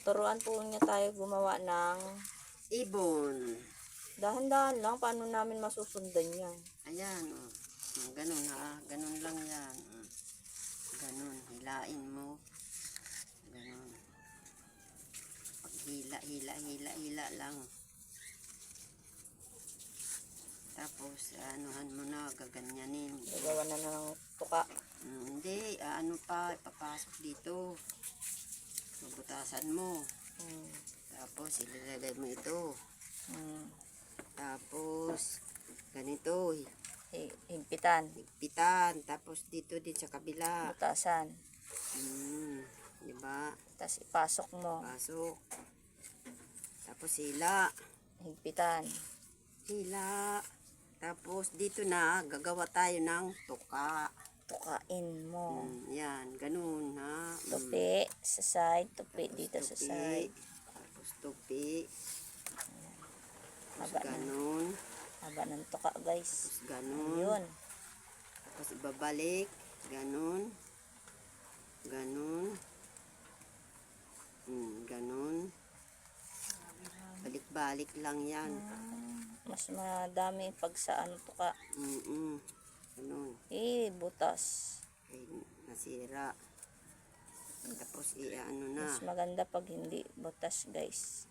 Turuan po niya tayo gumawa ng ibon. dahan-dahan lang. Paano namin masusundan yan? Ayan, oh. Ganun ha. Ganun lang yan. Ganun. Hilain mo. Ganun. Pag hila lang. Tapos, anuhan mo na, gaganyanin. Gagawa na ng tuka. Hindi, ano pa, ipapasok dito. Bubutasan mo. Tapos, ilalagay mo ito. Tapos, ganito. Higpitan. Higpitan. Tapos, dito din sa kabila. Butasan. Diba? Tapos ipasok mo. Pasok. Tapos, hila. Higpitan. Hila. Tapos, dito na, gagawa tayo ng tuka. Tukain mo. Yan, ganun ha. Tupi sa side. Tupi Tapos dito sa tupi. side. Tapos tupi. Tapos Haba ganun. Haba ng tuka, guys. Tapos ganun. Yun. Tapos ibabalik. Ganun. Ganun. Ganun. Balik-balik lang yan. Mas madami pag sa ano tuka. Ganun. Butas. Ay, nasira. Tapos ano na. Mas maganda pag hindi butas, guys.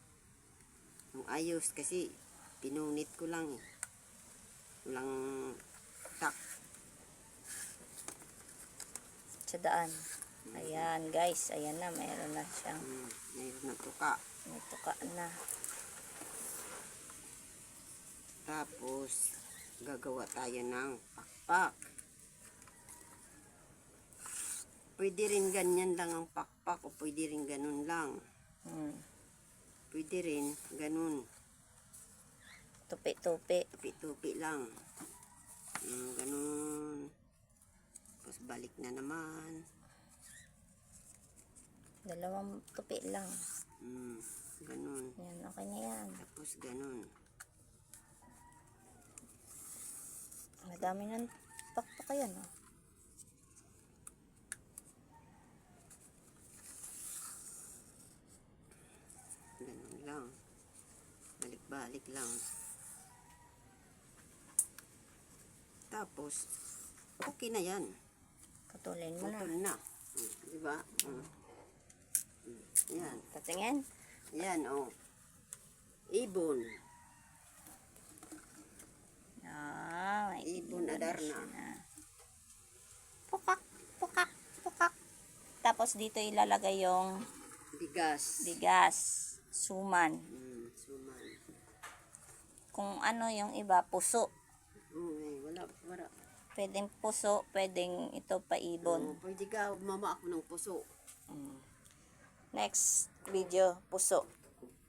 Ang ayos kasi pinunit ko lang eh. Walang tak. Sa daan. Ayan, guys. Ayan na. Mayroon na siyang Mayroon na tuka. may tuka na. Tapos, gagawa tayo ng pakpak. Pwede rin ganyan lang ang pakpak o pwede rin ganun lang. Pwede rin ganun. Tupi-tupi. Tupi-tupi lang. Ganun. Tapos balik na naman. Dalawang tupi lang. Ganun. Yan, okay na yan. Tapos ganun. Madami ng pakpak yan, oh. Ganun lang. Balik-balik lang. Tapos, okay na yan. Putulin mo na. Putol na. Diba? Yan. Patingin. Yan, oh. Ibon. May Ibon Adarna. Pukak, pukak, pukak. Tapos dito ilalagay yung bigas, suman. Suman. Kung ano yung iba, puso. Wala. Pwedeng puso, pwedeng ito pa ibon. Pwede ka, mama ako ng puso. Next video, puso.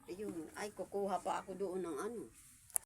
Ayun, ay kukuha pa ako doon ng ano.